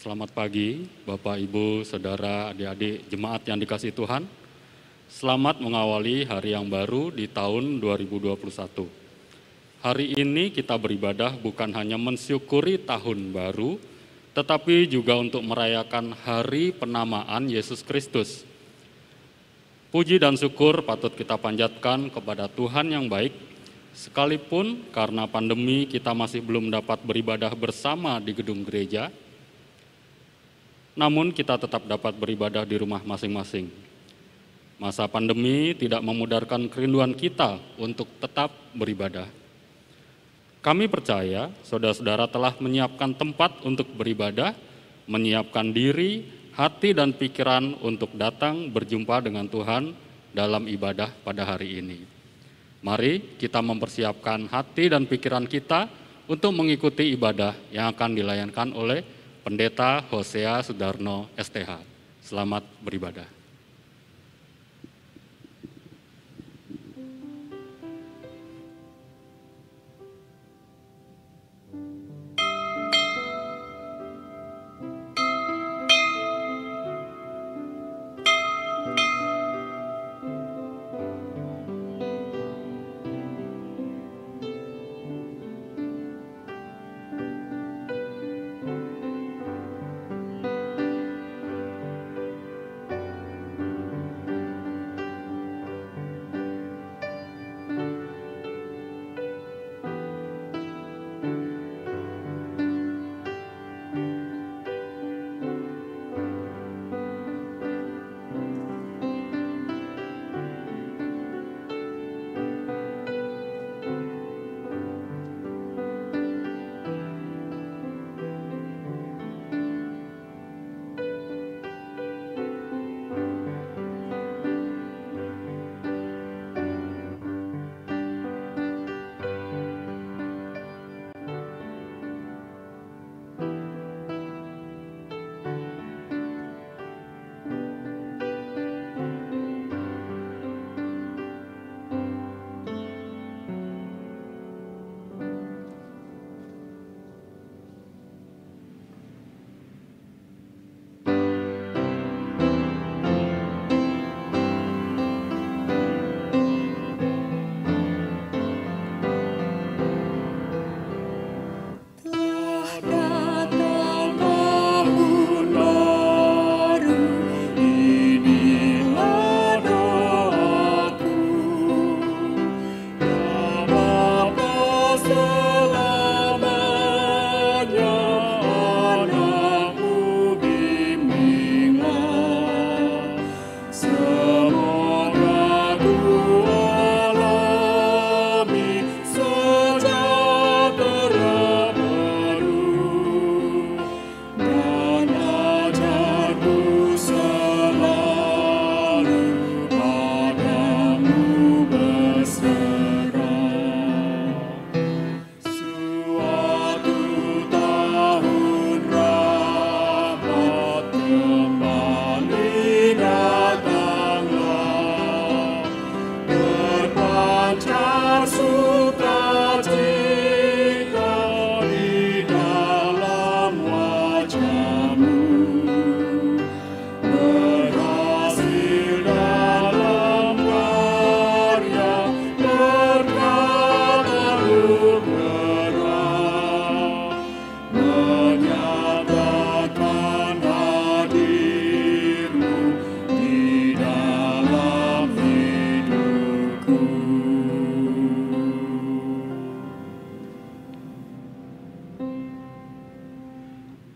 Selamat pagi, Bapak, Ibu, Saudara, adik-adik, jemaat yang dikasihi Tuhan. Selamat mengawali hari yang baru di tahun 2021. Hari ini kita beribadah bukan hanya mensyukuri tahun baru, tetapi juga untuk merayakan hari penamaan Yesus Kristus. Puji dan syukur patut kita panjatkan kepada Tuhan yang baik, sekalipun karena pandemi kita masih belum dapat beribadah bersama di gedung gereja, namun kita tetap dapat beribadah di rumah masing-masing. Masa pandemi tidak memudarkan kerinduan kita untuk tetap beribadah. Kami percaya saudara-saudara telah menyiapkan tempat untuk beribadah, menyiapkan diri, hati dan pikiran untuk datang berjumpa dengan Tuhan dalam ibadah pada hari ini. Mari kita mempersiapkan hati dan pikiran kita untuk mengikuti ibadah yang akan dilayankan oleh Pendeta Hosea Sudarno STH. Selamat beribadah.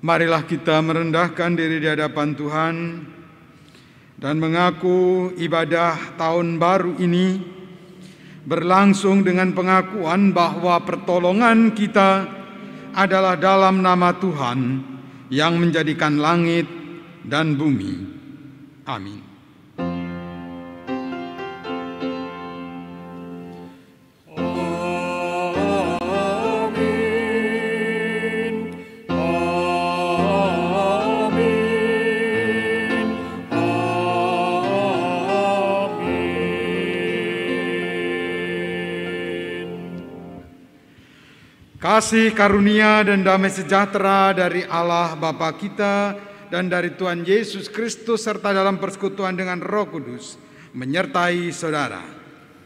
Marilah kita merendahkan diri di hadapan Tuhan dan mengaku ibadah tahun baru ini berlangsung dengan pengakuan bahwa pertolongan kita adalah dalam nama Tuhan yang menjadikan langit dan bumi. Amin. Kasih karunia dan damai sejahtera dari Allah Bapa kita dan dari Tuhan Yesus Kristus serta dalam persekutuan dengan Roh Kudus menyertai saudara.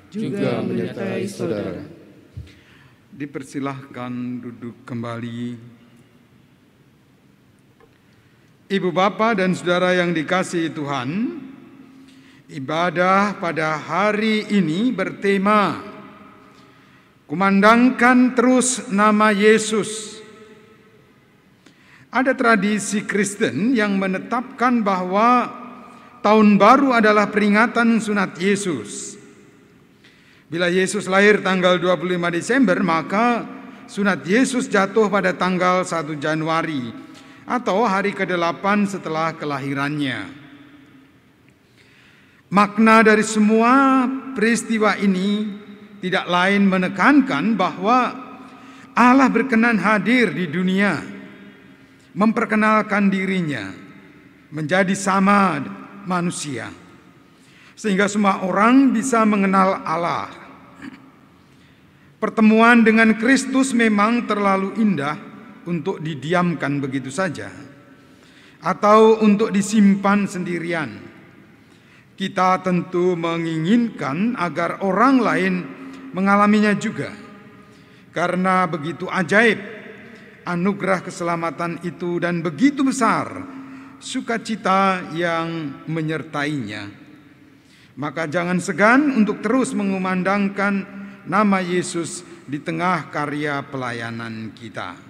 Juga menyertai saudara. Dipersilahkan duduk kembali. Ibu bapa dan saudara yang dikasihi Tuhan, ibadah pada hari ini bertema kumandangkan terus nama Yesus. Ada tradisi Kristen yang menetapkan bahwa tahun baru adalah peringatan sunat Yesus. Bila Yesus lahir tanggal 25 Desember, maka sunat Yesus jatuh pada tanggal 1 Januari atau hari ke-8 setelah kelahirannya. Makna dari semua peristiwa ini tidak lain menekankan bahwa Allah berkenan hadir di dunia, memperkenalkan dirinya menjadi sama manusia, sehingga semua orang bisa mengenal Allah. Pertemuan dengan Kristus memang terlalu indah untuk didiamkan begitu saja, atau untuk disimpan sendirian. Kita tentu menginginkan agar orang lain mengalaminya juga, karena begitu ajaib anugerah keselamatan itu dan begitu besar sukacita yang menyertainya. Maka jangan segan untuk terus mengumandangkan nama Yesus di tengah karya pelayanan kita.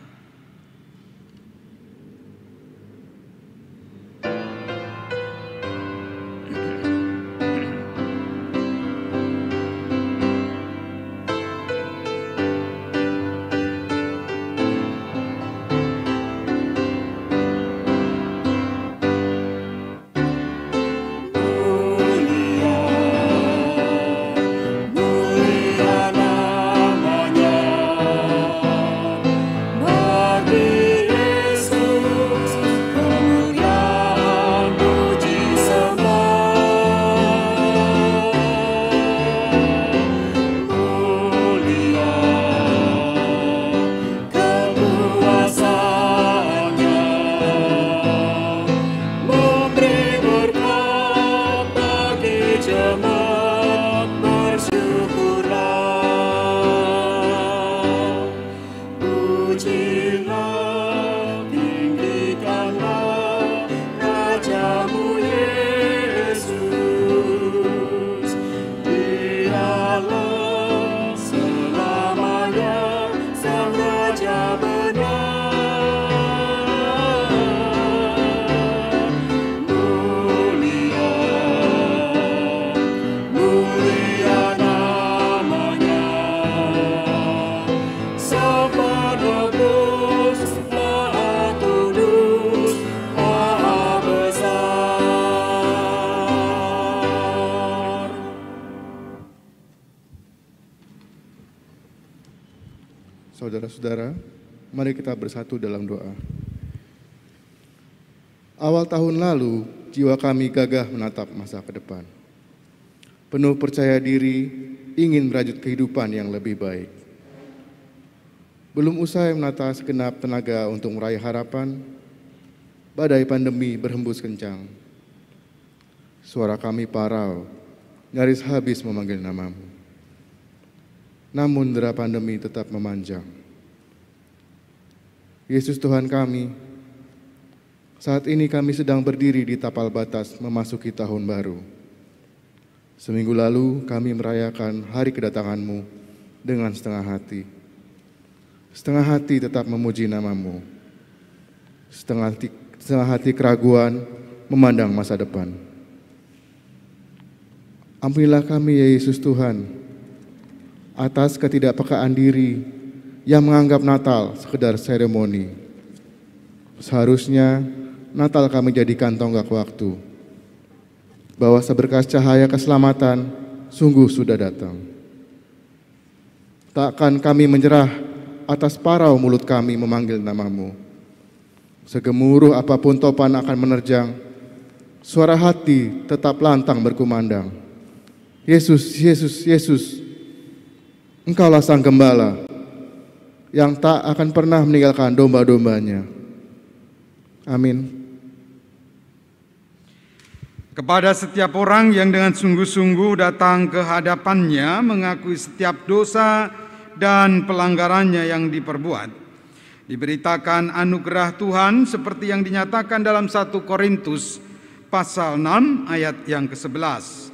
Saudara-saudara, mari kita bersatu dalam doa. Awal tahun lalu, jiwa kami gagah menatap masa ke depan. Penuh percaya diri, ingin merajut kehidupan yang lebih baik. Belum usai menata segenap tenaga untuk meraih harapan, badai pandemi berhembus kencang. Suara kami parau, nyaris habis memanggil namamu. Namun dera pandemi tetap memanjang. Yesus Tuhan kami, saat ini kami sedang berdiri di tapal batas memasuki tahun baru. Seminggu lalu kami merayakan hari kedatangan-Mu dengan setengah hati. Setengah hati tetap memuji nama-Mu. Setengah hati keraguan memandang masa depan. Ampunilah kami ya Yesus Tuhan, atas ketidakpekaan diri yang menganggap Natal sekedar seremoni. Seharusnya Natal kami jadikan tonggak waktu, bahwa seberkas cahaya keselamatan sungguh sudah datang. Takkan kami menyerah atas parau mulut kami memanggil nama-Mu. Segemuruh apapun topan akan menerjang, suara hati tetap lantang berkumandang. Yesus, Yesus, Yesus, Engkaulah Sang Gembala yang tak akan pernah meninggalkan domba-dombanya. Amin. Kepada setiap orang yang dengan sungguh-sungguh datang ke hadapannya, mengakui setiap dosa dan pelanggarannya yang diperbuat, diberitakan anugerah Tuhan seperti yang dinyatakan dalam 1 Korintus pasal 6 ayat yang ke-11.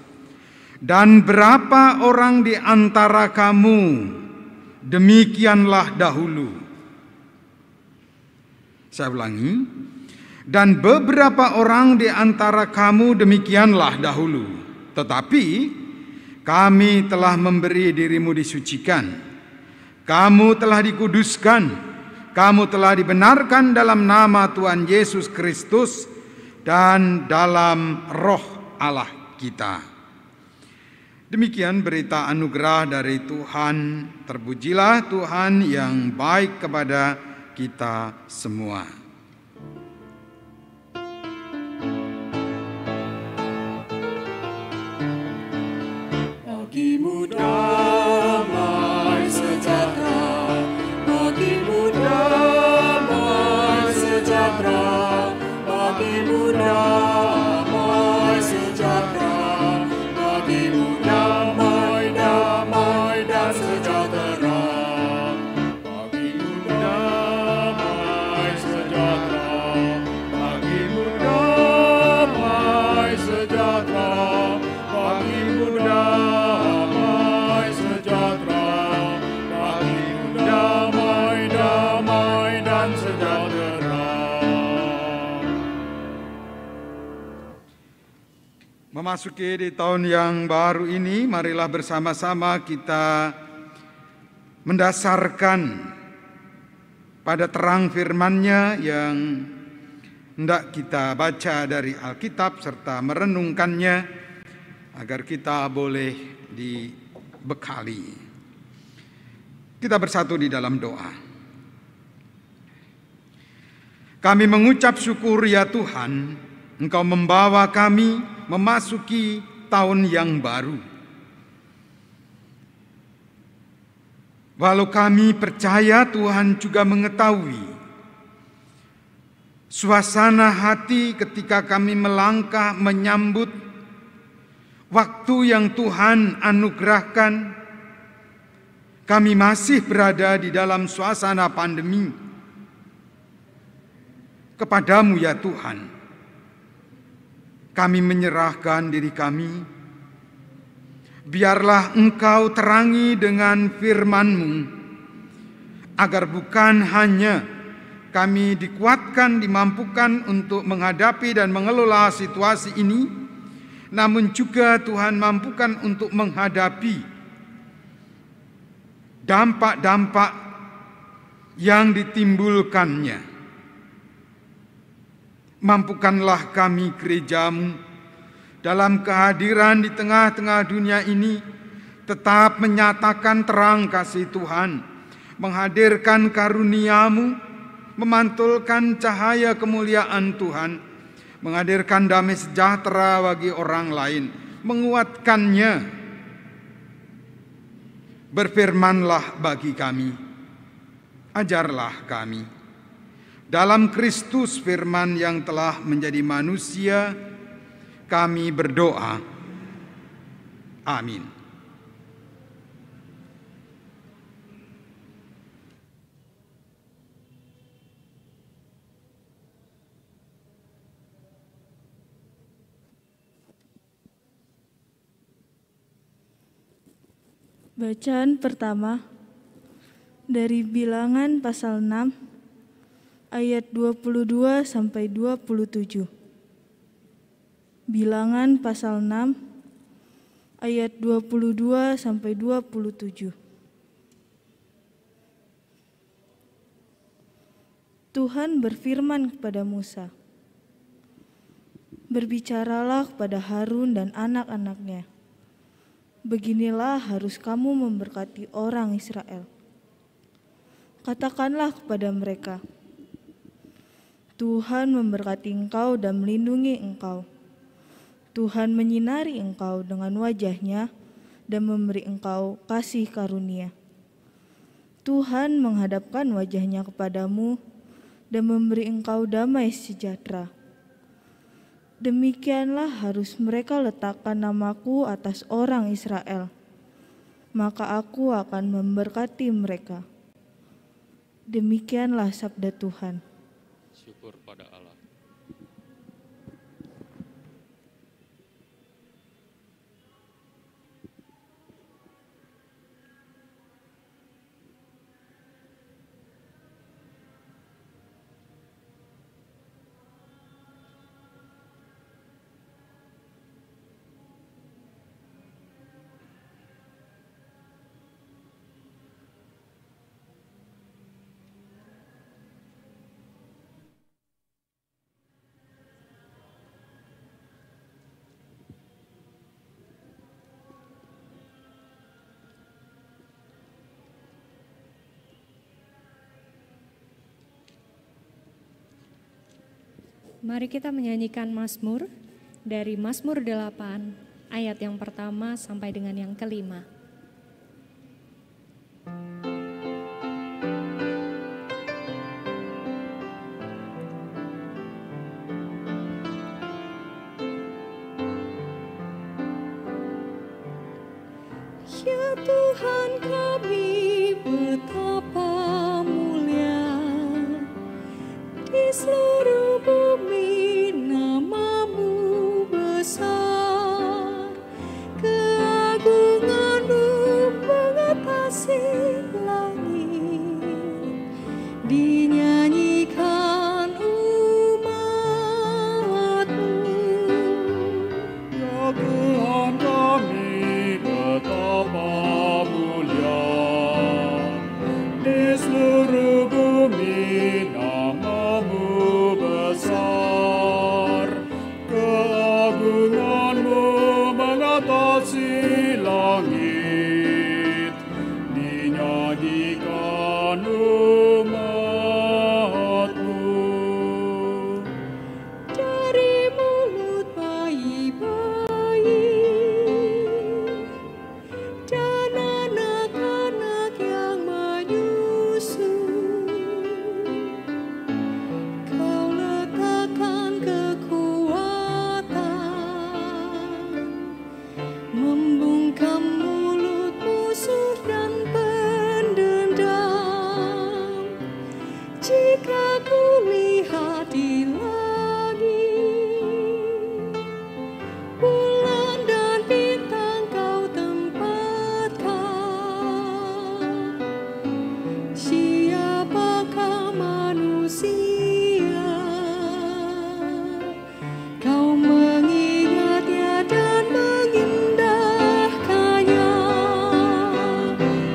Dan berapa orang di antara kamu demikianlah dahulu. Saya ulangi. Dan beberapa orang di antara kamu demikianlah dahulu. Tetapi kami telah memberi dirimu disucikan. Kamu telah dikuduskan. Kamu telah dibenarkan dalam nama Tuhan Yesus Kristus dan dalam roh Allah kita. Demikian berita anugerah dari Tuhan. Terpujilah Tuhan yang baik kepada kita semua. Bagimu damai sejahtera, bagimu damai sejahtera, bagimu damai sejahtera, bagimu damai, damai dan sejahtera, bagimu damai sejahtera, bagimu damai sejahtera, bagimu damai. Memasuki di tahun yang baru ini, marilah bersama-sama kita mendasarkan pada terang firman-Nya yang hendak kita baca dari Alkitab serta merenungkannya agar kita boleh dibekali. Kita bersatu di dalam doa. Kami mengucap syukur ya Tuhan, Engkau membawa kami memasuki tahun yang baru. Walau kami percaya Tuhan juga mengetahui suasana hati ketika kami melangkah menyambut waktu yang Tuhan anugerahkan, kami masih berada di dalam suasana pandemi. Kepadamu ya Tuhan, kami menyerahkan diri kami. Biarlah Engkau terangi dengan firman-Mu, agar bukan hanya kami dikuatkan, dimampukan untuk menghadapi dan mengelola situasi ini, namun juga Tuhan mampukan untuk menghadapi dampak-dampak yang ditimbulkannya. Mampukanlah kami gereja-Mu dalam kehadiran di tengah-tengah dunia ini tetap menyatakan terang kasih Tuhan, menghadirkan karunia-Mu, memantulkan cahaya kemuliaan Tuhan, menghadirkan damai sejahtera bagi orang lain, menguatkannya. Berfirmanlah bagi kami, ajarlah kami. Dalam Kristus firman yang telah menjadi manusia, kami berdoa. Amin. Bacaan pertama dari Bilangan pasal 6 ayat 22 sampai 27. Bilangan pasal 6 ayat 22 sampai 27. Tuhan berfirman kepada Musa, "Berbicaralah kepada Harun dan anak-anaknya. Beginilah harus kamu memberkati orang Israel. Katakanlah kepada mereka, Tuhan memberkati engkau dan melindungi engkau. Tuhan menyinari engkau dengan wajah-Nya dan memberi engkau kasih karunia. Tuhan menghadapkan wajahnya kepadamu dan memberi engkau damai sejahtera. Demikianlah harus mereka letakkan namaku atas orang Israel, maka aku akan memberkati mereka. Demikianlah sabda Tuhan. Syukur pada Allah. Mari kita menyanyikan Mazmur dari Mazmur 8 ayat yang pertama sampai dengan yang kelima. Ya Tuhan kami, betapa mulia di seluruh bumi namamu besar, keagunganmu mengatasi langit, dinyanyikan umat-Mu. Ya Tuhan kami, betapa mulia di seluruh bumi namamu besar, keagunganmu mengatasi langit, dinyanyikan umat-Mu. Dari mulut bayi-bayi dan anak-anak yang menyusu, Kau letakkan kekuatan, membungkam mulut musuh dan pendendam. Jika ku lihat di langit, bulan dan bintang Kau tempatkan, siapakah manusia? Kau mengingatnya dan mengindahkannya.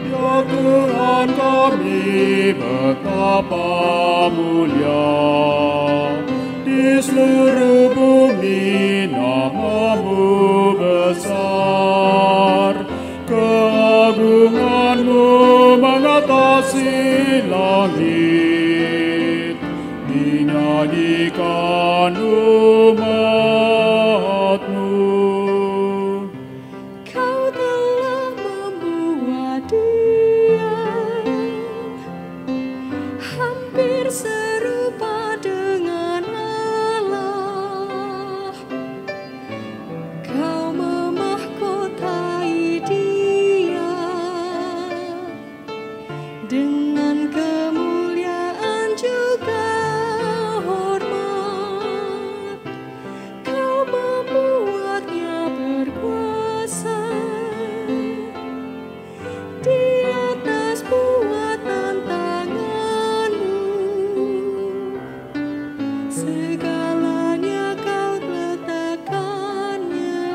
Ya Tuhan kami, betapa mulia di seluruh bumi namamu besar, keagunganmu mengatasi langit, dinyanyikan umat-Mu. Kau telah membuat dia hampir serupa dengan Allah. Kau memahkotai dia dengan kemuliaan juga hormat. Kau membuatnya berkuasa di atas buatan tanganmu. Segalanya Kau letakkannya,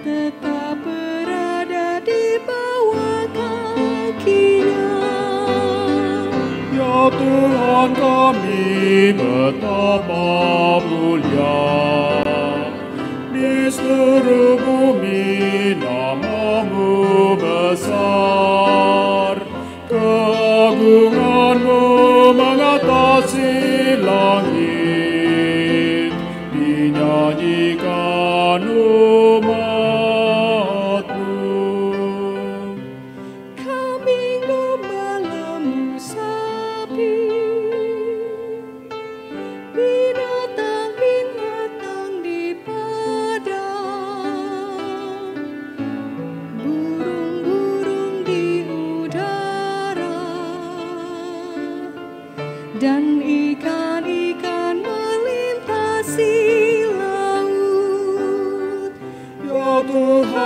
tetap berada di bawah kakinya. Ya Tuhan kami, betapa mulia di seluruh bumi namamu besar, keagunganmu mengatasi langit, dinyanyikan umat-Mu. Kau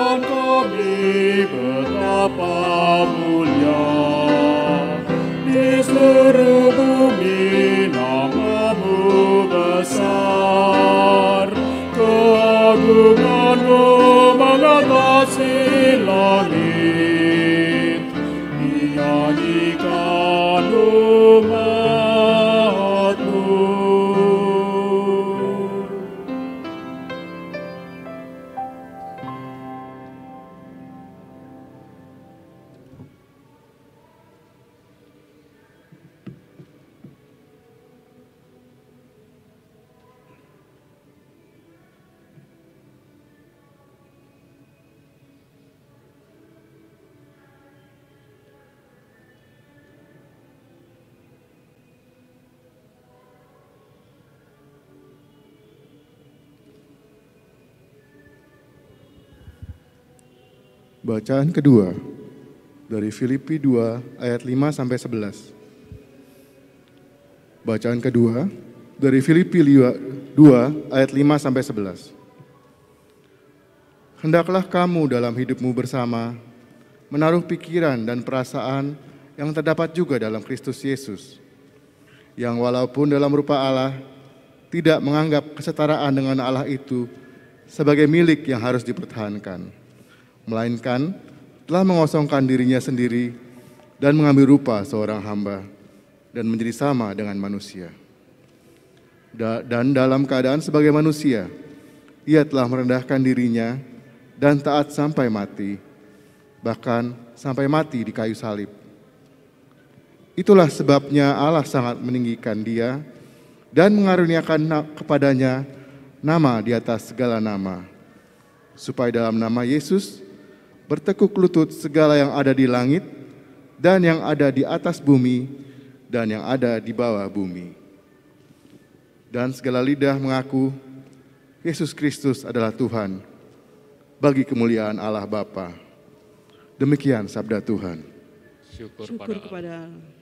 Tuhan kami betapa mulia. Di seluruh bumi nama-Mu besar, keagungan-Mu mengatasi langit, dinyanyikan umat-Mu. Bacaan kedua dari Filipi 2 ayat 5 sampai 11. Bacaan kedua dari Filipi 2 ayat 5 sampai 11. Hendaklah kamu dalam hidupmu bersama menaruh pikiran dan perasaan yang terdapat juga dalam Kristus Yesus, yang walaupun dalam rupa Allah tidak menganggap kesetaraan dengan Allah itu sebagai milik yang harus dipertahankan, melainkan telah mengosongkan dirinya sendiri dan mengambil rupa seorang hamba dan menjadi sama dengan manusia. Dan dalam keadaan sebagai manusia, ia telah merendahkan dirinya dan taat sampai mati, bahkan sampai mati di kayu salib. Itulah sebabnya Allah sangat meninggikan dia dan mengaruniakan kepadanya nama di atas segala nama, supaya dalam nama Yesus bertekuk lutut segala yang ada di langit dan yang ada di atas bumi dan yang ada di bawah bumi. Dan segala lidah mengaku Yesus Kristus adalah Tuhan, bagi kemuliaan Allah Bapa. Demikian sabda Tuhan. Syukur kepada Allah.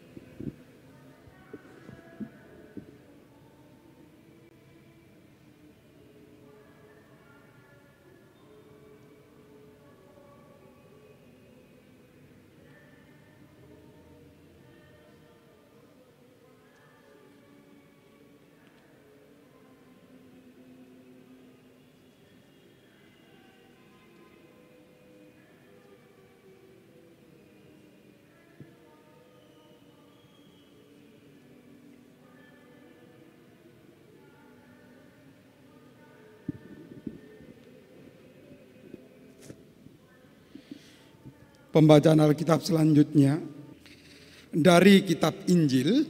Pembacaan Alkitab selanjutnya dari kitab Injil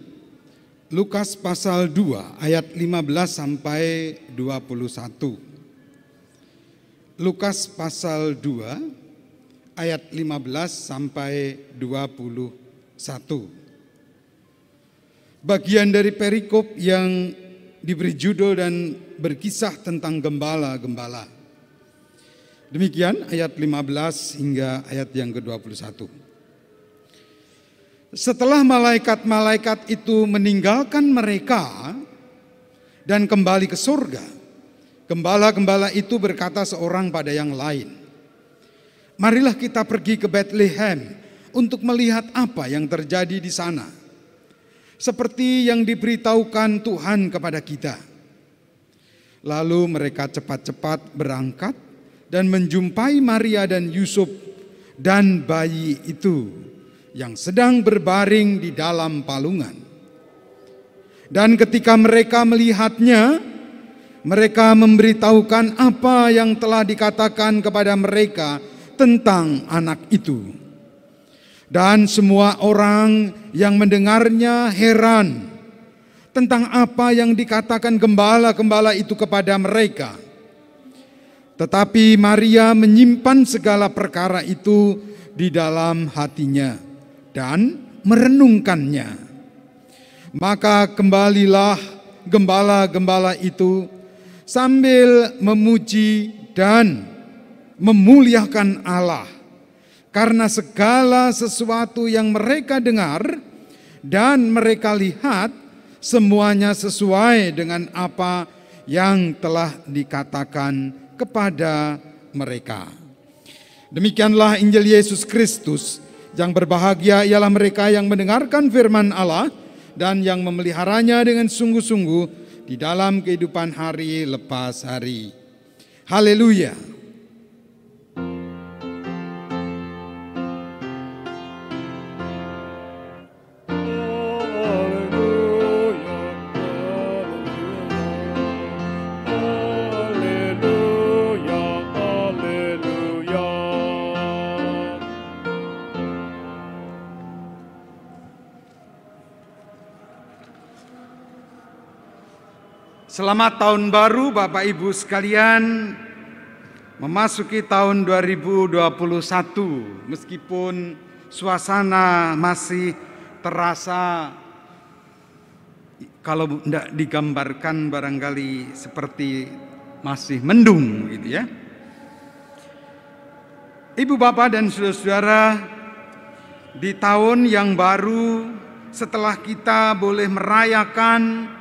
Lukas pasal 2 ayat 15 sampai 21. Lukas pasal 2 ayat 15 sampai 21. Bagian dari perikop yang diberi judul dan berkisah tentang gembala-gembala. Demikian ayat 15 hingga ayat yang ke-21. Setelah malaikat-malaikat itu meninggalkan mereka dan kembali ke surga, gembala-gembala itu berkata seorang pada yang lain, "Marilah kita pergi ke Bethlehem untuk melihat apa yang terjadi di sana, seperti yang diberitahukan Tuhan kepada kita." Lalu mereka cepat-cepat berangkat dan menjumpai Maria dan Yusuf dan bayi itu yang sedang berbaring di dalam palungan. Dan ketika mereka melihatnya, mereka memberitahukan apa yang telah dikatakan kepada mereka tentang anak itu. Dan semua orang yang mendengarnya heran tentang apa yang dikatakan gembala-gembala itu kepada mereka. Tetapi Maria menyimpan segala perkara itu di dalam hatinya dan merenungkannya. Maka kembalilah gembala-gembala itu sambil memuji dan memuliakan Allah karena segala sesuatu yang mereka dengar dan mereka lihat semuanya sesuai dengan apa yang telah dikatakan kepada mereka. Demikianlah Injil Yesus Kristus. Yang berbahagia ialah mereka yang mendengarkan firman Allah dan yang memeliharanya dengan sungguh-sungguh di dalam kehidupan hari lepas hari. Haleluya. Selamat tahun baru Bapak Ibu sekalian, memasuki tahun 2021. Meskipun suasana masih terasa, kalau tidak digambarkan barangkali seperti masih mendung gitu ya. Ibu bapak dan saudara-saudara, di tahun yang baru setelah kita boleh merayakan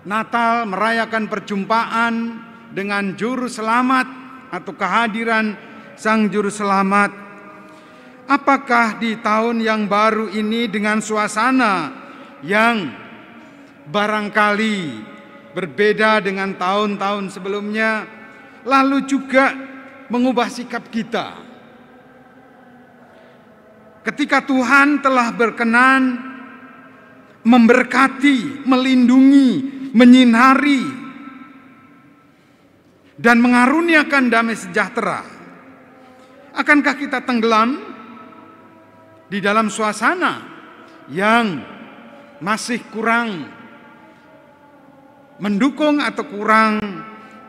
Natal, merayakan perjumpaan dengan Juru Selamat atau kehadiran Sang Juru Selamat. Apakah di tahun yang baru ini dengan suasana yang barangkali berbeda dengan tahun-tahun sebelumnya, lalu juga mengubah sikap kita? Ketika Tuhan telah berkenan memberkati, melindungi, menyinari, dan mengaruniakan damai sejahtera, akankah kita tenggelam di dalam suasana yang masih kurang mendukung atau kurang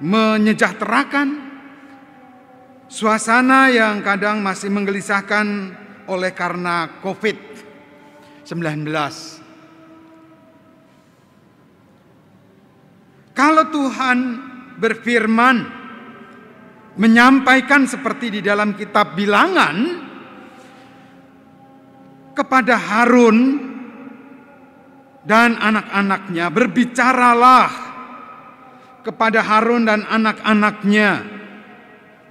menyejahterakan? Suasana yang kadang masih menggelisahkan oleh karena COVID-19. Kalau Tuhan berfirman, menyampaikan seperti di dalam kitab Bilangan kepada Harun dan anak-anaknya, berbicaralah kepada Harun dan anak-anaknya,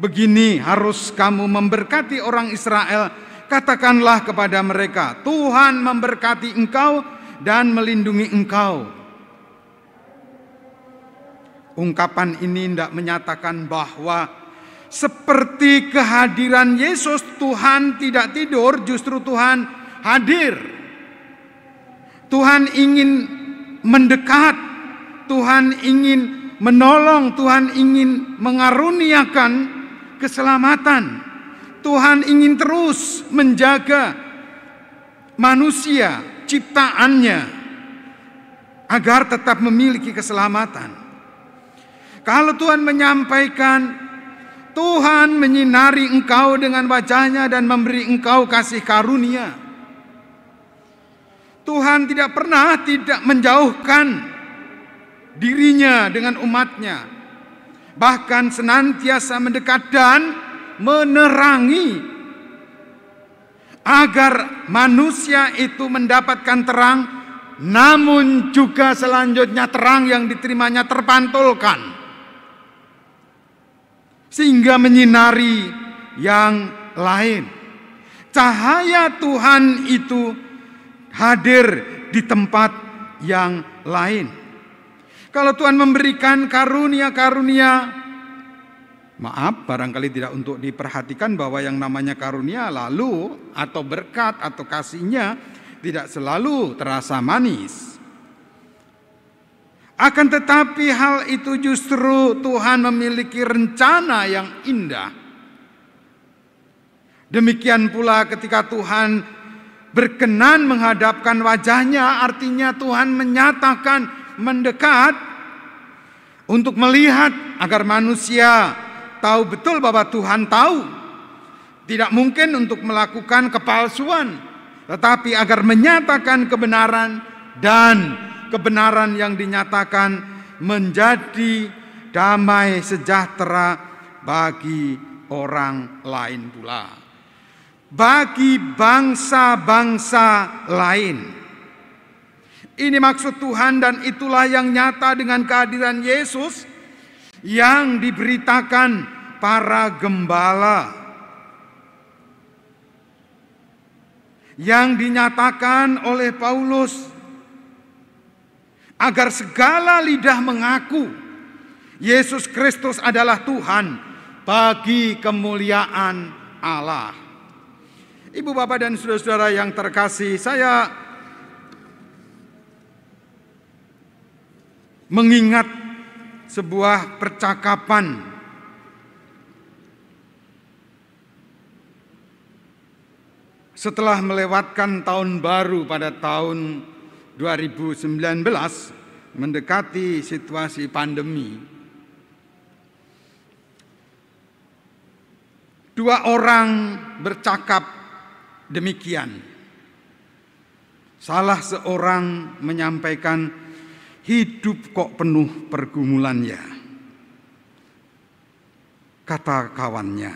begini harus kamu memberkati orang Israel, katakanlah kepada mereka, Tuhan memberkati engkau dan melindungi engkau. Ungkapan ini tidak menyatakan bahwa seperti kehadiran Yesus, Tuhan tidak tidur, justru Tuhan hadir. Tuhan ingin mendekat, Tuhan ingin menolong, Tuhan ingin mengaruniakan keselamatan. Tuhan ingin terus menjaga manusia, ciptaannya, agar tetap memiliki keselamatan. Kalau Tuhan menyampaikan, Tuhan menyinari engkau dengan wajahnya dan memberi engkau kasih karunia. Tuhan tidak pernah tidak menjauhkan dirinya dengan umatnya. Bahkan senantiasa mendekat dan menerangi agar manusia itu mendapatkan terang, namun juga selanjutnya terang yang diterimanya terpantulkan, sehingga menyinari yang lain. Cahaya Tuhan itu hadir di tempat yang lain. Kalau Tuhan memberikan karunia-karunia, maaf barangkali tidak untuk diperhatikan bahwa yang namanya karunia lalu atau berkat atau kasihnya tidak selalu terasa manis. Akan tetapi hal itu justru Tuhan memiliki rencana yang indah. Demikian pula ketika Tuhan berkenan menghadapkan wajahnya, artinya Tuhan menyatakan mendekat untuk melihat agar manusia tahu betul bahwa Tuhan tahu. Tidak mungkin untuk melakukan kepalsuan, tetapi agar menyatakan kebenaran, dan kebenaran yang dinyatakan menjadi damai sejahtera bagi orang lain pula, bagi bangsa-bangsa lain. Ini maksud Tuhan, dan itulah yang nyata dengan kehadiran Yesus yang diberitakan para gembala. yang dinyatakan oleh Paulus agar segala lidah mengaku Yesus Kristus adalah Tuhan bagi kemuliaan Allah. Ibu, bapak, dan saudara-saudara yang terkasih, saya mengingat sebuah percakapan setelah melewatkan tahun baru pada tahun 2019, mendekati situasi pandemi. Dua orang bercakap demikian. Salah seorang menyampaikan, hidup kok penuh pergumulan ya, kata kawannya.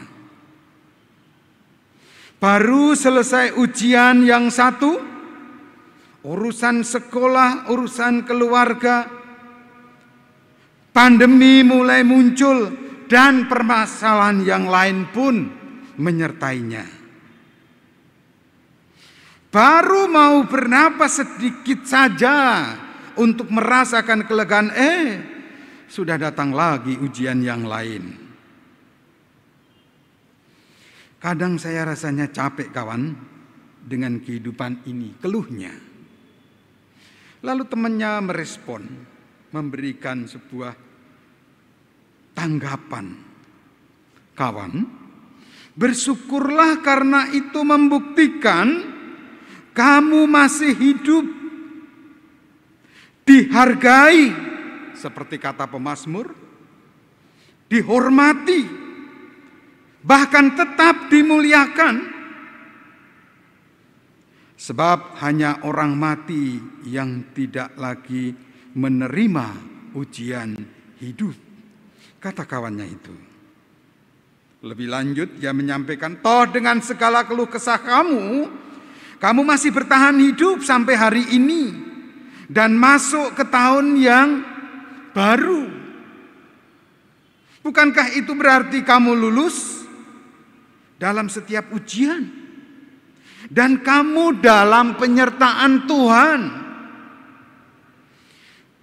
Baru selesai ujian yang satu, urusan sekolah, urusan keluarga, pandemi mulai muncul dan permasalahan yang lain pun menyertainya. Baru mau bernapas sedikit saja untuk merasakan kelegaan, sudah datang lagi ujian yang lain. Kadang saya rasanya capek kawan dengan kehidupan ini, keluhnya. Lalu temannya merespon, memberikan sebuah tanggapan. Kawan, bersyukurlah karena itu membuktikan kamu masih hidup, dihargai, seperti kata pemazmur, dihormati, bahkan tetap dimuliakan. Sebab hanya orang mati yang tidak lagi menerima ujian hidup, kata kawannya itu. Lebih lanjut dia menyampaikan, toh dengan segala keluh kesah kamu masih bertahan hidup sampai hari ini dan masuk ke tahun yang baru. Bukankah itu berarti kamu lulus dalam setiap ujian dan kamu dalam penyertaan Tuhan?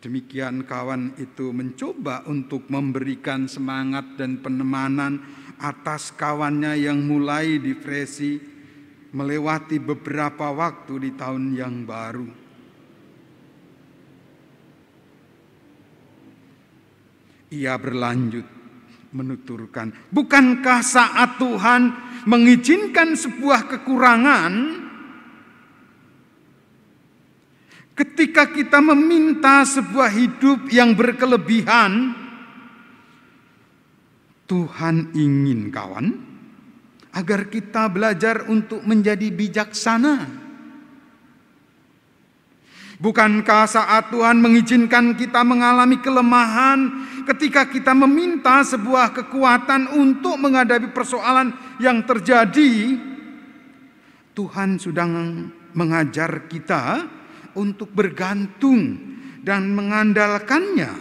Demikian kawan itu mencoba untuk memberikan semangat dan penemanan atas kawannya yang mulai depresi melewati beberapa waktu di tahun yang baru. Ia berlanjut menuturkan, bukankah saat Tuhan mengizinkan sebuah kekurangan, ketika kita meminta sebuah hidup yang berkelebihan, Tuhan ingin kawan agar kita belajar untuk menjadi bijaksana. Bukankah saat Tuhan mengizinkan kita mengalami kelemahan ketika kita meminta sebuah kekuatan untuk menghadapi persoalan yang terjadi, Tuhan sedang mengajar kita untuk bergantung dan mengandalkannya.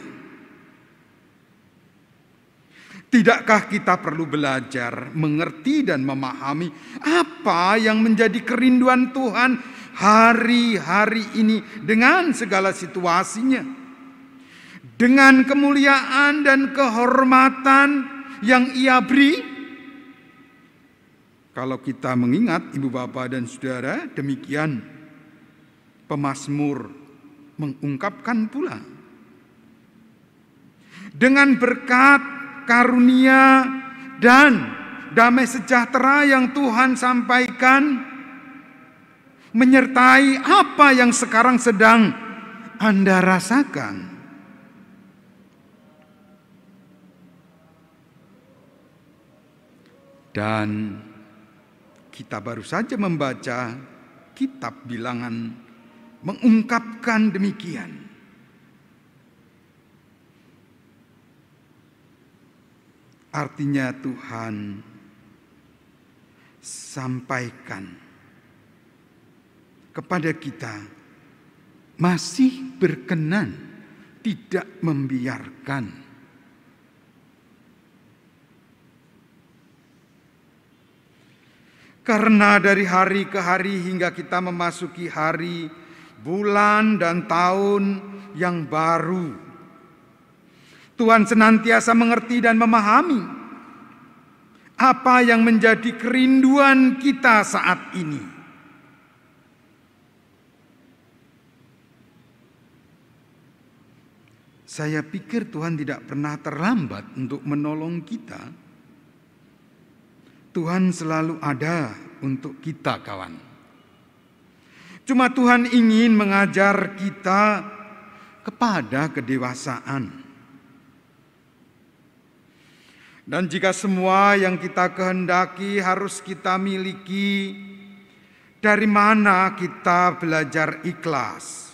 Tidakkah kita perlu belajar, mengerti dan memahami apa yang menjadi kerinduan Tuhan hari-hari ini dengan segala situasinya, dengan kemuliaan dan kehormatan yang Ia beri? Kalau kita mengingat ibu bapak dan saudara, demikian pemazmur mengungkapkan pula. Dengan berkat, karunia, dan damai sejahtera yang Tuhan sampaikan, menyertai apa yang sekarang sedang Anda rasakan. Dan kita baru saja membaca kitab Bilangan mengungkapkan demikian. Artinya Tuhan sampaikan kepada kita, masih berkenan, tidak membiarkan. Karena dari hari ke hari hingga kita memasuki hari, bulan, dan tahun yang baru, Tuhan senantiasa mengerti dan memahami apa yang menjadi kerinduan kita saat ini. Saya pikir Tuhan tidak pernah terlambat untuk menolong kita. Tuhan selalu ada untuk kita, kawan. Cuma Tuhan ingin mengajar kita kepada kedewasaan. Dan jika semua yang kita kehendaki harus kita miliki, dari mana kita belajar ikhlas?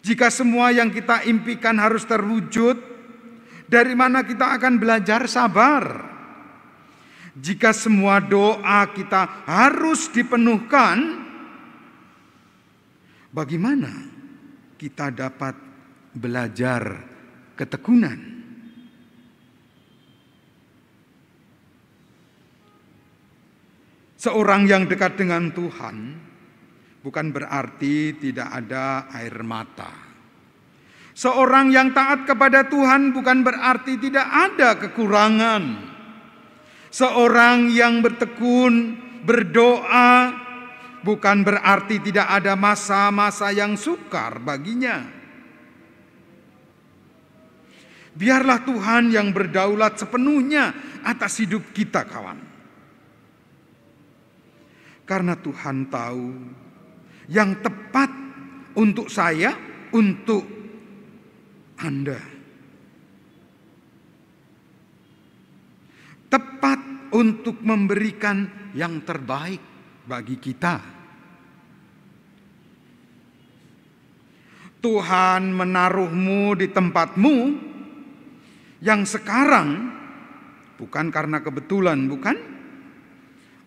Jika semua yang kita impikan harus terwujud, dari mana kita akan belajar sabar? Jika semua doa kita harus dipenuhkan, bagaimana kita dapat belajar ketekunan? Seorang yang dekat dengan Tuhan bukan berarti tidak ada air mata. Seorang yang taat kepada Tuhan bukan berarti tidak ada kekurangan. Seorang yang bertekun, berdoa, bukan berarti tidak ada masa-masa yang sukar baginya. Biarlah Tuhan yang berdaulat sepenuhnya atas hidup kita, kawan. Karena Tuhan tahu yang tepat untuk saya, untuk Anda. Tepat untuk memberikan yang terbaik bagi kita. Tuhan menaruhmu di tempatmu yang sekarang bukan karena kebetulan, bukan?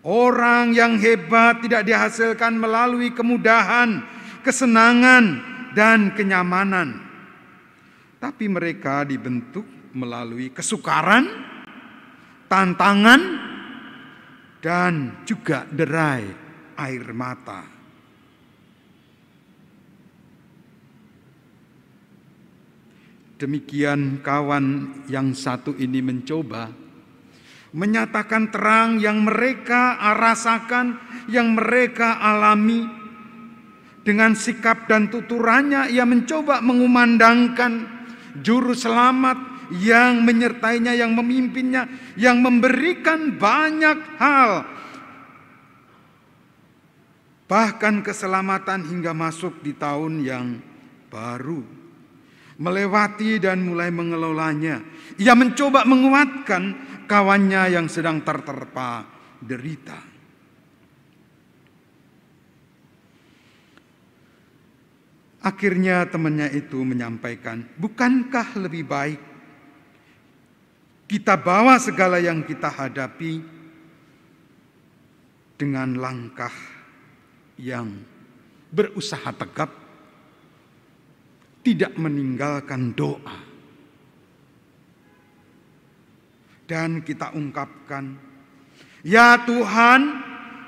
Orang yang hebat tidak dihasilkan melalui kemudahan, kesenangan, dan kenyamanan. Tapi mereka dibentuk melalui kesukaran, tantangan, dan juga derai air mata. Demikian kawan yang satu ini mencoba menyatakan terang yang mereka rasakan, yang mereka alami. Dengan sikap dan tuturannya ia mencoba mengumandangkan juru selamat yang menyertainya, yang memimpinnya, yang memberikan banyak hal, bahkan keselamatan hingga masuk di tahun yang baru. Melewati dan mulai mengelolanya, ia mencoba menguatkan kawannya yang sedang terterpa derita. Akhirnya temannya itu menyampaikan, bukankah lebih baik kita bawa segala yang kita hadapi dengan langkah yang berusaha tegap, tidak meninggalkan doa. Dan kita ungkapkan, ya Tuhan,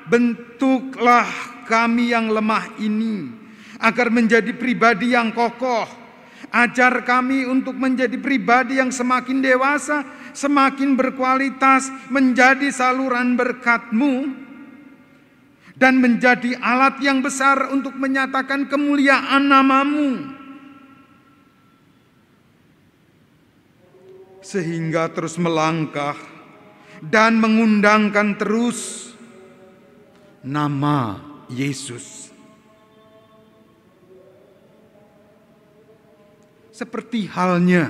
bentuklah kami yang lemah ini agar menjadi pribadi yang kokoh. Ajar kami untuk menjadi pribadi yang semakin dewasa, semakin berkualitas, menjadi saluran berkat-Mu, dan menjadi alat yang besar untuk menyatakan kemuliaan nama-Mu. Sehingga terus melangkah dan mengundangkan terus nama Yesus. Seperti halnya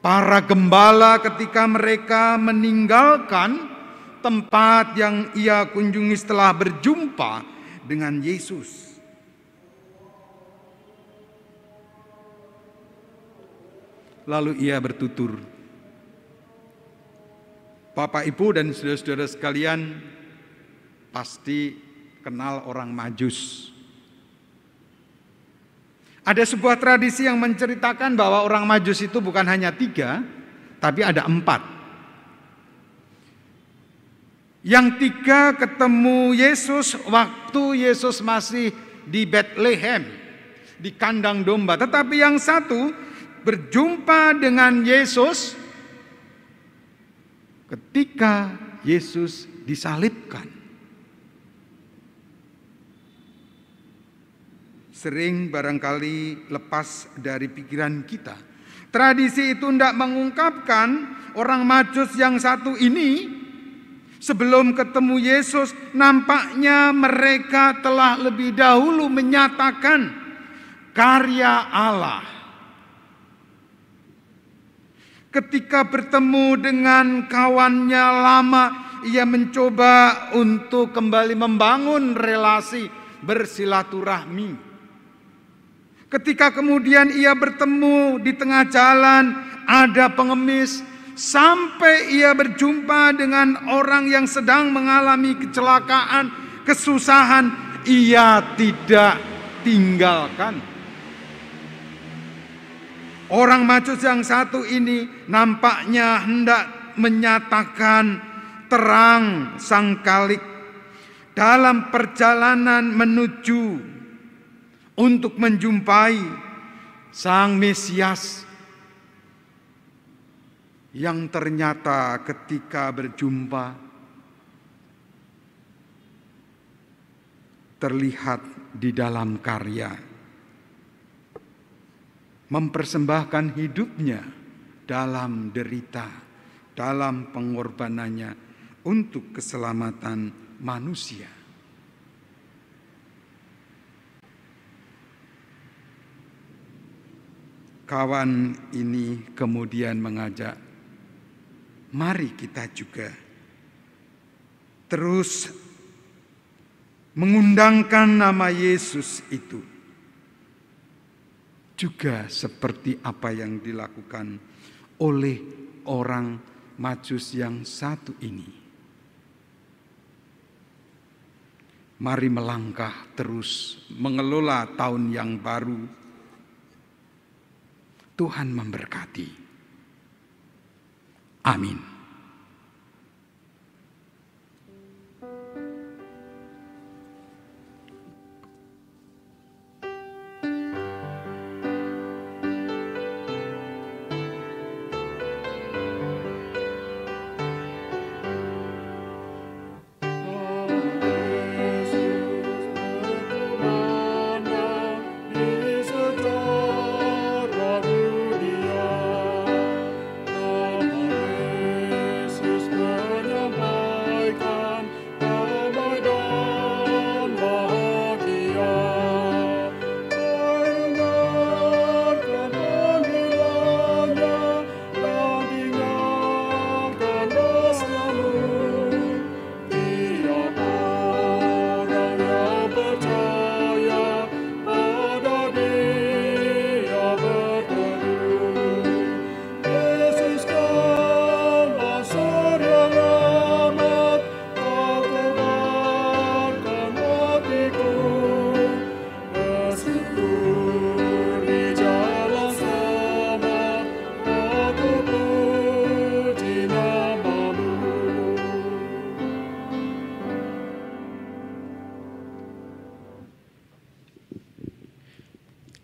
para gembala ketika mereka meninggalkan tempat yang ia kunjungi setelah berjumpa dengan Yesus. Lalu ia bertutur, Bapak, Ibu, dan saudara-saudara sekalian pasti kenal orang Majus. Ada sebuah tradisi yang menceritakan bahwa orang Majus itu bukan hanya 3, tapi ada 4. Yang tiga ketemu Yesus waktu Yesus masih di Bethlehem, di kandang domba. Tetapi yang satu berjumpa dengan Yesus ketika Yesus disalibkan. Sering barangkali lepas dari pikiran kita. Tradisi itu tidak mengungkapkan orang Majus yang satu ini sebelum ketemu Yesus, nampaknya mereka telah lebih dahulu menyatakan karya Allah. Ketika bertemu dengan kawannya lama, ia mencoba untuk kembali membangun relasi bersilaturahmi. Ketika kemudian ia bertemu di tengah jalan, ada pengemis, sampai ia berjumpa dengan orang yang sedang mengalami kecelakaan, kesusahan, ia tidak tinggalkan. Orang Majus yang satu ini nampaknya hendak menyatakan terang sangkalik dalam perjalanan menuju untuk menjumpai Sang Mesias, yang ternyata ketika berjumpa terlihat di dalam karya, mempersembahkan hidupnya dalam derita, dalam pengorbanannya untuk keselamatan manusia. Kawan ini kemudian mengajak, mari kita juga terus mengundangkan nama Yesus itu, juga seperti apa yang dilakukan oleh orang Majus yang satu ini. Mari melangkah terus mengelola tahun yang baru. Tuhan memberkati. Amin.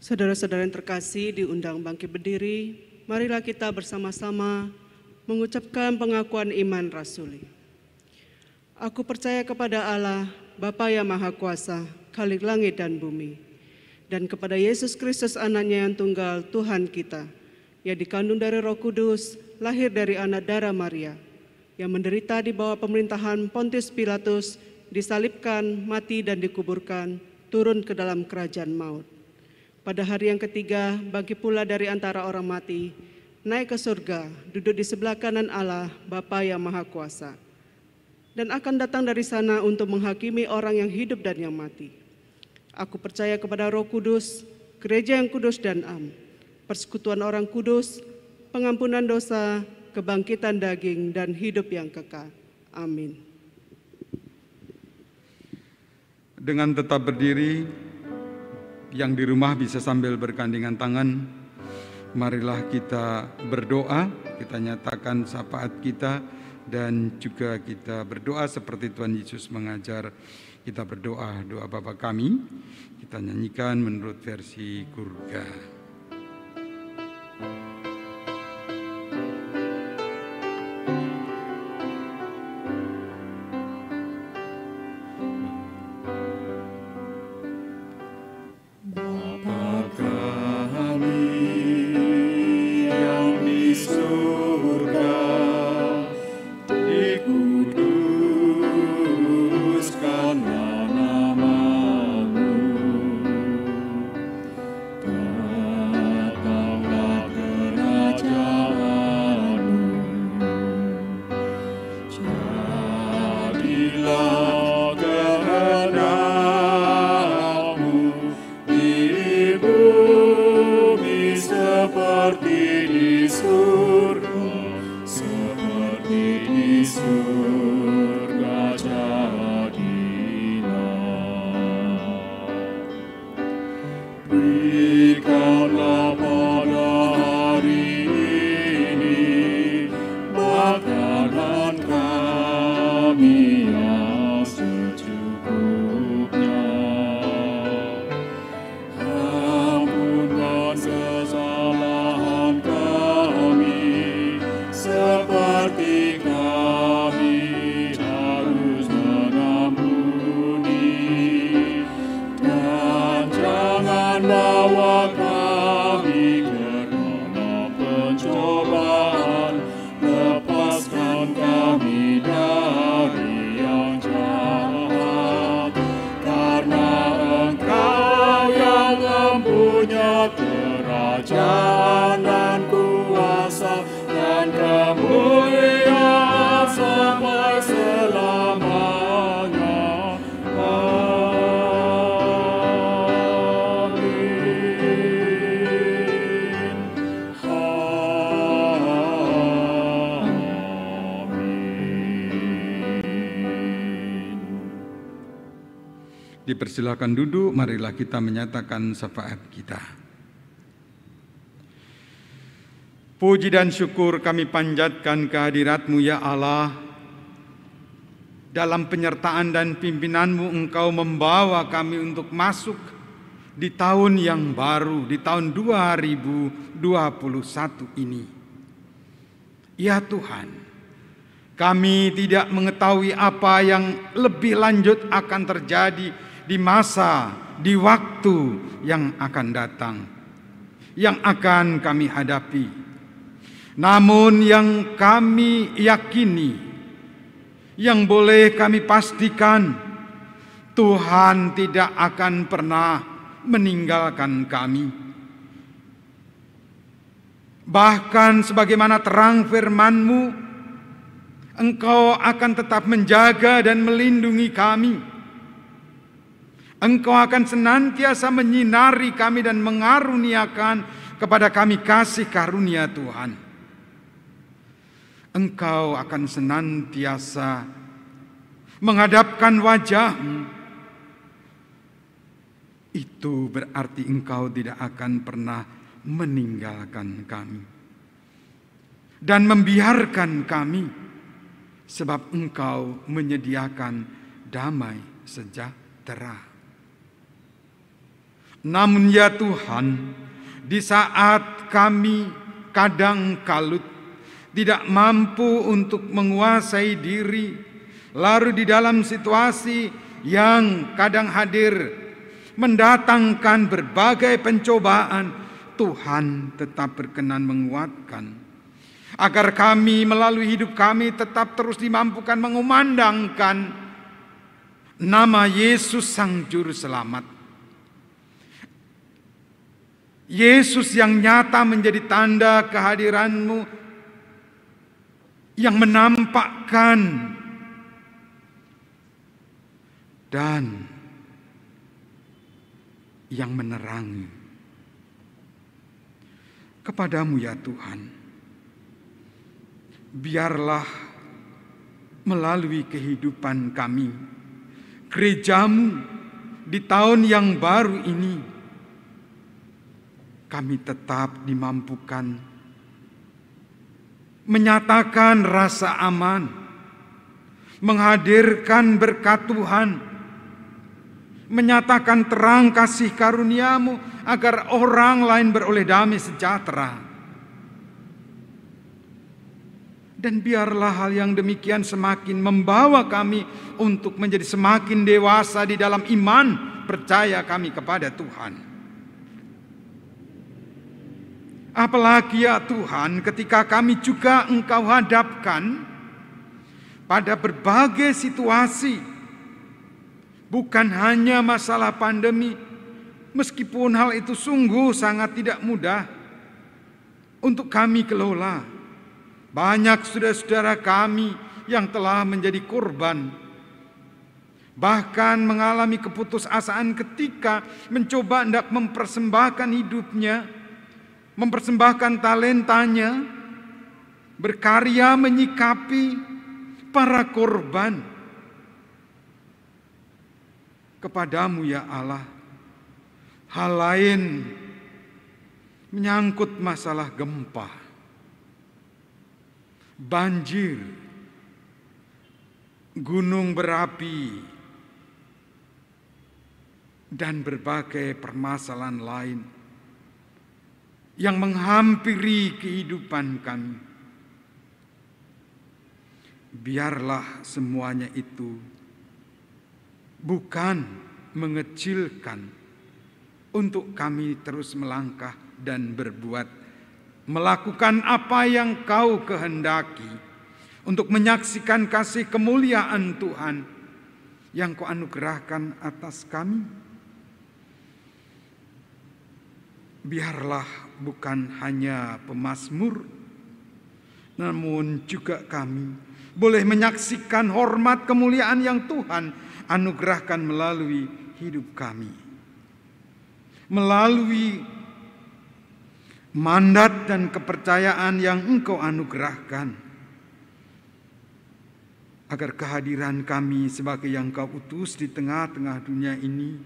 Saudara-saudara yang terkasih, diundang bangkit berdiri, marilah kita bersama-sama mengucapkan pengakuan iman rasuli. Aku percaya kepada Allah, Bapa yang Maha Kuasa, Khalik langit dan bumi, dan kepada Yesus Kristus anaknya yang tunggal, Tuhan kita, yang dikandung dari Roh Kudus, lahir dari anak darah Maria, yang menderita di bawah pemerintahan Pontius Pilatus, disalibkan, mati dan dikuburkan, turun ke dalam kerajaan maut. Pada hari yang ketiga, bangkit pula dari antara orang mati, naik ke surga, duduk di sebelah kanan Allah, Bapa yang Maha Kuasa, dan akan datang dari sana untuk menghakimi orang yang hidup dan yang mati. Aku percaya kepada Roh Kudus, gereja yang kudus dan am, persekutuan orang kudus, pengampunan dosa, kebangkitan daging, dan hidup yang kekal. Amin. Dengan tetap berdiri, yang di rumah bisa sambil bergandengan tangan, marilah kita berdoa, kita nyatakan syafaat kita dan juga kita berdoa seperti Tuhan Yesus mengajar kita berdoa. Doa Bapa kami kita nyanyikan menurut versi Gurga. Dipersilakan duduk, marilah kita menyatakan syafaat kita. Puji dan syukur kami panjatkan kehadirat-Mu ya Allah. Dalam penyertaan dan pimpinan-Mu Engkau membawa kami untuk masuk di tahun yang baru, di tahun 2021 ini. Ya Tuhan, kami tidak mengetahui apa yang lebih lanjut akan terjadi di masa, di waktu yang akan datang, yang akan kami hadapi. Namun yang kami yakini, yang boleh kami pastikan, Tuhan tidak akan pernah meninggalkan kami. Bahkan sebagaimana terang firman-Mu, Engkau akan tetap menjaga dan melindungi kami. Engkau akan senantiasa menyinari kami dan mengaruniakan kepada kami kasih karunia Tuhan. Engkau akan senantiasa menghadapkan wajah-Mu. Itu berarti Engkau tidak akan pernah meninggalkan kami dan membiarkan kami, sebab Engkau menyediakan damai sejahtera. Namun ya Tuhan, di saat kami kadang kalut, tidak mampu untuk menguasai diri, lalu di dalam situasi yang kadang hadir mendatangkan berbagai pencobaan, Tuhan tetap berkenan menguatkan, agar kami melalui hidup kami tetap terus dimampukan mengumandangkan nama Yesus Sang Juru Selamat. Yesus yang nyata menjadi tanda kehadiran-Mu, yang menampakkan dan yang menerangi. Kepadamu ya Tuhan, biarlah melalui kehidupan kami, gereja-Mu di tahun yang baru ini, kami tetap dimampukan menyatakan rasa aman, menghadirkan berkat Tuhan, menyatakan terang kasih karunia-Mu agar orang lain beroleh damai sejahtera. Dan biarlah hal yang demikian semakin membawa kami untuk menjadi semakin dewasa di dalam iman percaya kami kepada Tuhan. Apalagi ya Tuhan, ketika kami juga Engkau hadapkan pada berbagai situasi, bukan hanya masalah pandemi, meskipun hal itu sungguh sangat tidak mudah untuk kami kelola. Banyak saudara-saudara kami yang telah menjadi korban, bahkan mengalami keputusasaan ketika mencoba hendak mempersembahkan hidupnya, mempersembahkan talentanya, berkarya menyikapi para korban. Kepadamu ya Allah, hal lain menyangkut masalah gempa, banjir, gunung berapi, dan berbagai permasalahan lain yang menghampiri kehidupan kami. Biarlah semuanya itu bukan mengecilkan untuk kami terus melangkah dan berbuat, melakukan apa yang Kau kehendaki untuk menyaksikan kasih kemuliaan Tuhan yang Kau anugerahkan atas kami. Biarlah bukan hanya pemazmur, namun juga kami boleh menyaksikan hormat kemuliaan yang Tuhan anugerahkan melalui hidup kami, melalui mandat dan kepercayaan yang Engkau anugerahkan, agar kehadiran kami sebagai yang Kau utus di tengah-tengah dunia ini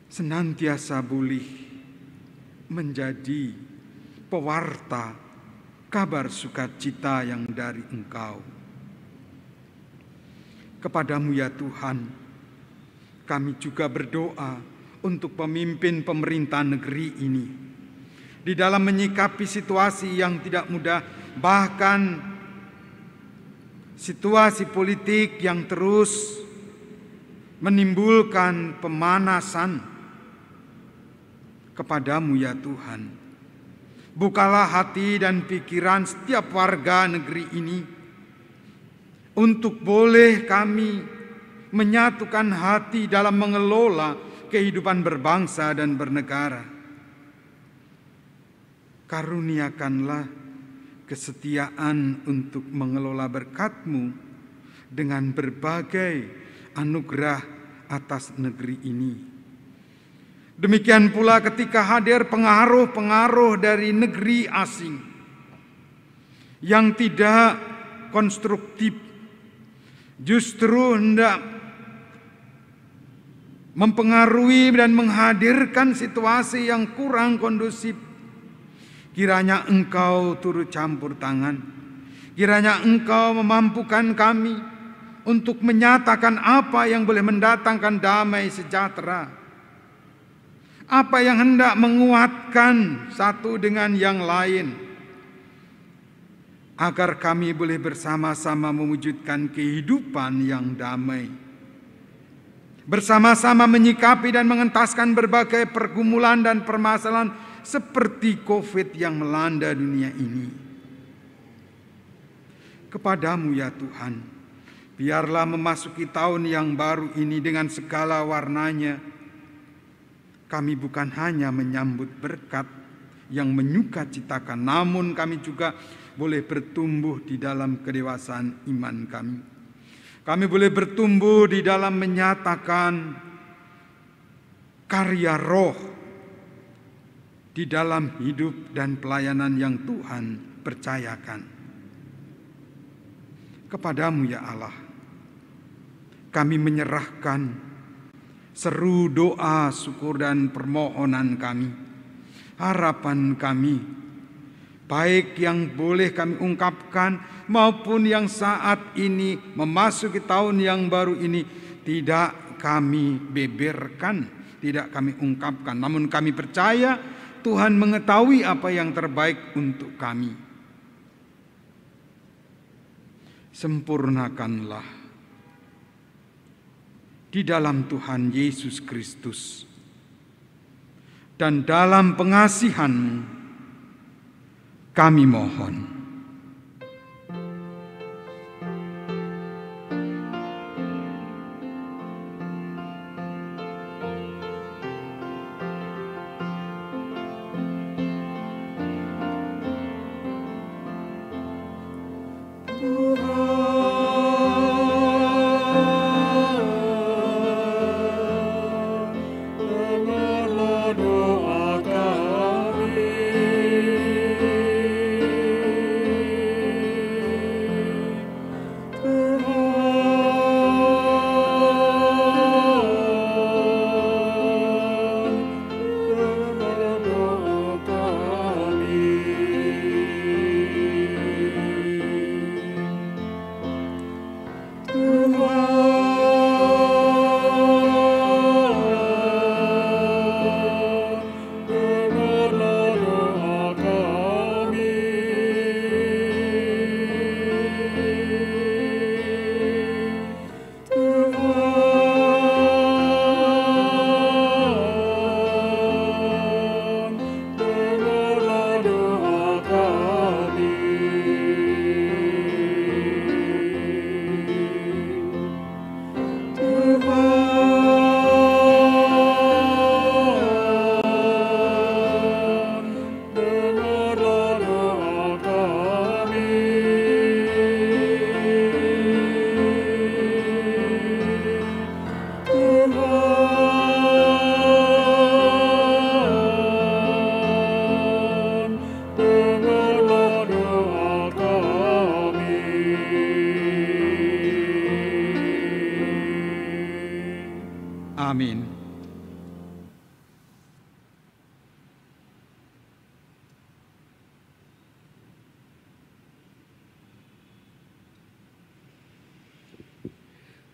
senantiasa boleh menjadi pewarta kabar sukacita yang dari Engkau. Kepadamu ya Tuhan, kami juga berdoa untuk pemimpin pemerintah negeri ini, di dalam menyikapi situasi yang tidak mudah, bahkan situasi politik yang terus menimbulkan pemanasan. Kepadamu ya Tuhan, bukalah hati dan pikiran setiap warga negeri ini untuk boleh kami menyatukan hati dalam mengelola kehidupan berbangsa dan bernegara. Karuniakanlah kesetiaan untuk mengelola berkat-Mu dengan berbagai anugerah atas negeri ini. Demikian pula ketika hadir pengaruh-pengaruh dari negeri asing yang tidak konstruktif, justru hendak mempengaruhi dan menghadirkan situasi yang kurang kondusif. Kiranya Engkau turut campur tangan. Kiranya Engkau memampukan kami untuk menyatakan apa yang boleh mendatangkan damai sejahtera, apa yang hendak menguatkan satu dengan yang lain, agar kami boleh bersama-sama mewujudkan kehidupan yang damai, bersama-sama menyikapi dan mengentaskan berbagai pergumulan dan permasalahan seperti COVID yang melanda dunia ini. Kepadamu ya Tuhan, biarlah memasuki tahun yang baru ini dengan segala warnanya, kami bukan hanya menyambut berkat yang menyukacitakan, namun kami juga boleh bertumbuh di dalam kedewasaan iman kami. Kami boleh bertumbuh di dalam menyatakan karya roh di dalam hidup dan pelayanan yang Tuhan percayakan. Kepadamu ya Allah, kami menyerahkan seru doa, syukur dan permohonan kami, harapan kami, baik yang boleh kami ungkapkan maupun yang saat ini memasuki tahun yang baru ini, tidak kami beberkan, tidak kami ungkapkan. Namun kami percaya Tuhan mengetahui apa yang terbaik untuk kami. Sempurnakanlah di dalam Tuhan Yesus Kristus dan dalam pengasihan-Mu kami mohon. Amin.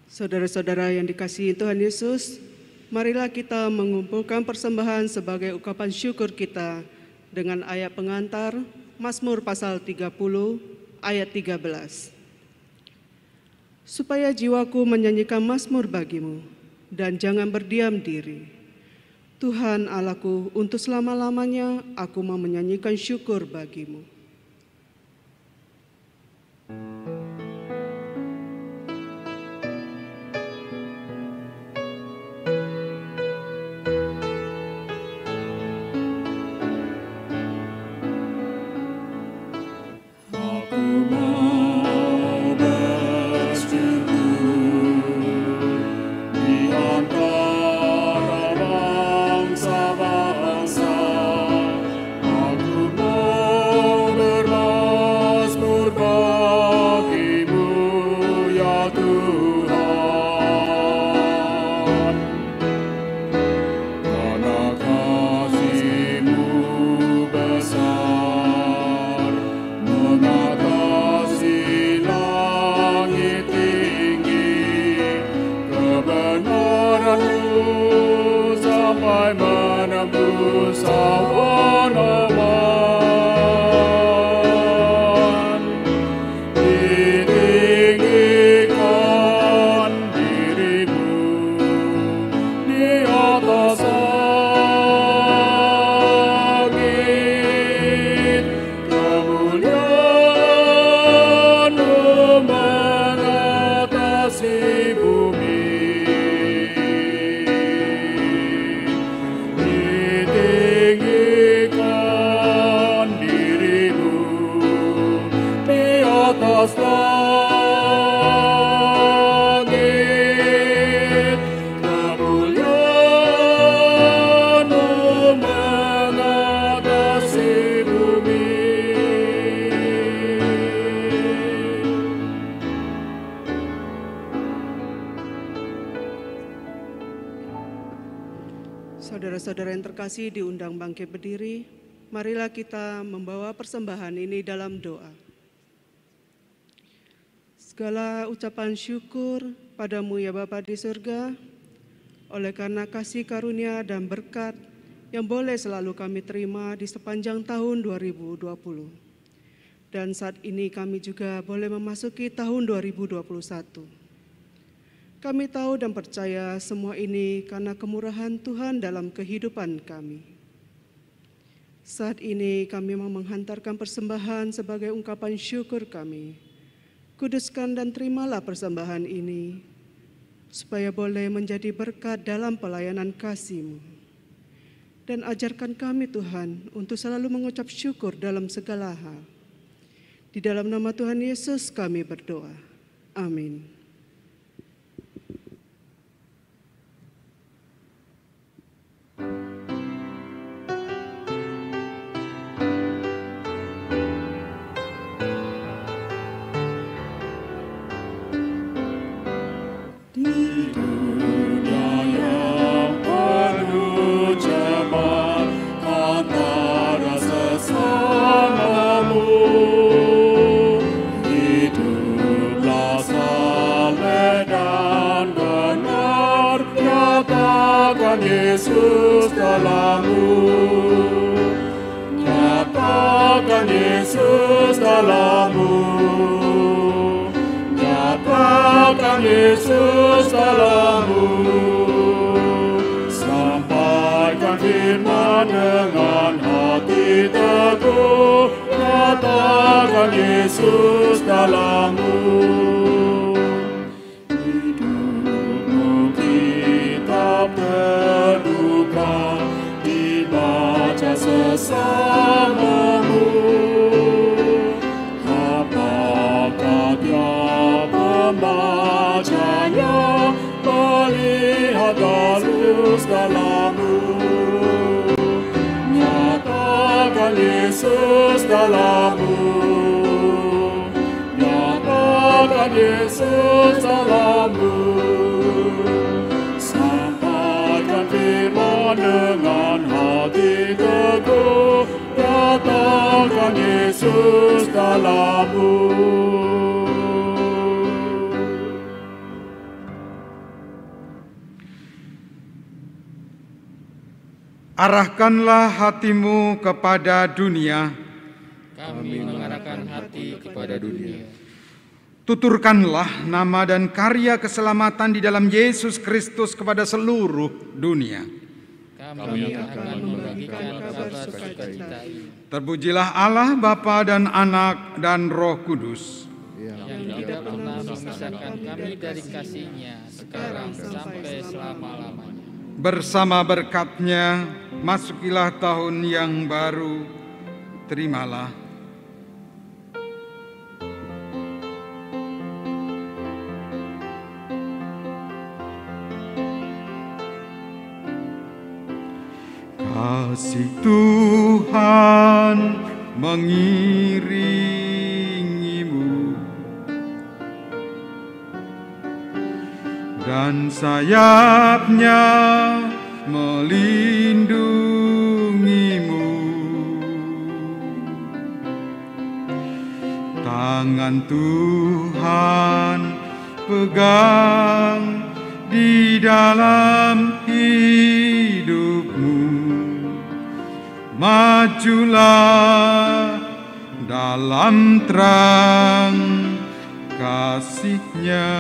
Saudara-saudara yang dikasihi Tuhan Yesus, marilah kita mengumpulkan persembahan sebagai ungkapan syukur kita dengan ayat pengantar Mazmur pasal 30 ayat 13. Supaya jiwaku menyanyikan mazmur bagimu dan jangan berdiam diri. Tuhan Allahku, untuk selama-lamanya aku mau menyanyikan syukur bagimu. Saudara-saudara yang terkasih, diundang bangkit berdiri. marilah kita membawa persembahan ini dalam doa. Segala ucapan syukur padamu ya Bapa di surga, oleh karena kasih karunia dan berkat yang boleh selalu kami terima di sepanjang tahun 2020. Dan saat ini kami juga boleh memasuki tahun 2021. Kami tahu dan percaya semua ini karena kemurahan Tuhan dalam kehidupan kami. Saat ini kami mau menghantarkan persembahan sebagai ungkapan syukur kami. Kuduskan dan terimalah persembahan ini, supaya boleh menjadi berkat dalam pelayanan kasih-Mu. Dan ajarkan kami Tuhan untuk selalu mengucap syukur dalam segala hal. Di dalam nama Tuhan Yesus kami berdoa. Amin. Yesus dalammu, nyatakan Yesus dalammu, nyatakan Yesus dalammu, sampaikan firman dengan hati teguh, nyatakan Yesus dalammu. Berduka dibaca sesamamu, apakah tiap pembacanya melihat halus dalammu, nyatakan Yesus dalammu, nyatakan Yesus dalammu. Firman dengan hati teguh, nyatakan Yesus dalammu. Arahkanlah hatimu kepada dunia. Kami mengarahkan hati kepada dunia. Tuturkanlah nama dan karya keselamatan di dalam Yesus Kristus kepada seluruh dunia. Kami akan membagikan kabar sukacita ini. Terpujilah Allah Bapa dan Anak dan Roh Kudus, yang tidak pernah memisahkan kami dari kasih-Nya sekarang sampai selama-lamanya. bersama berkat-Nya masukilah tahun yang baru. Terimalah. Kasih Tuhan mengiringimu dan sayap-Nya melindungimu. Tangan Tuhan pegang di dalam hidupmu. Majulah dalam terang kasih-Nya.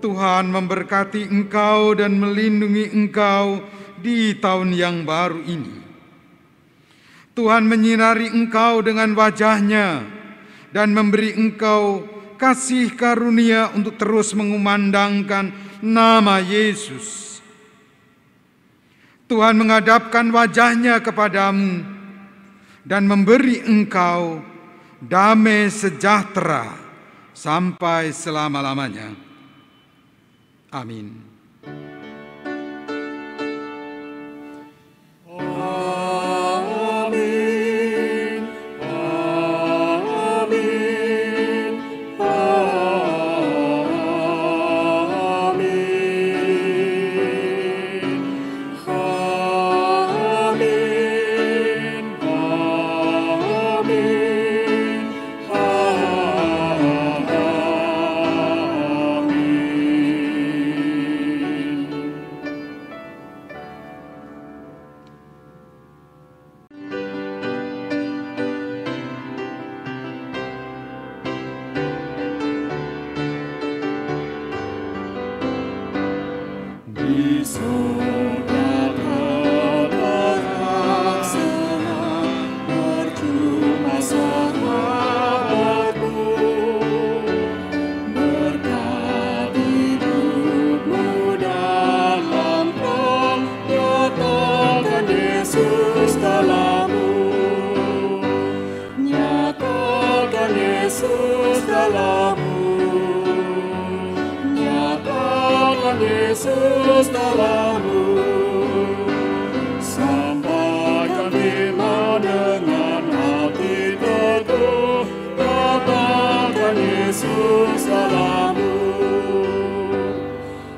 Tuhan memberkati engkau dan melindungi engkau di tahun yang baru ini. Tuhan menyinari engkau dengan wajah-Nya dan memberi engkau kasih karunia untuk terus mengumandangkan nama Yesus. Tuhan menghadapkan wajah-Nya kepadamu dan memberi engkau damai sejahtera sampai selama-lamanya. Amin. Nyatakan Yesus dalammu. Sampaikan firman dengan hati teguh. Nyatakan Yesus dalammu.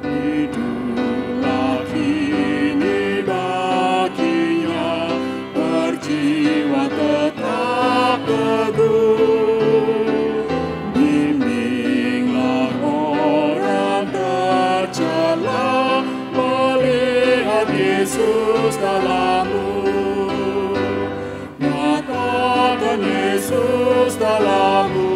Hiduplah kini baginya, berjiwa tetap teguh. Bimbinglah orang tercela, melihat Yesus dalammu. Nyatakan Yesus dalammu.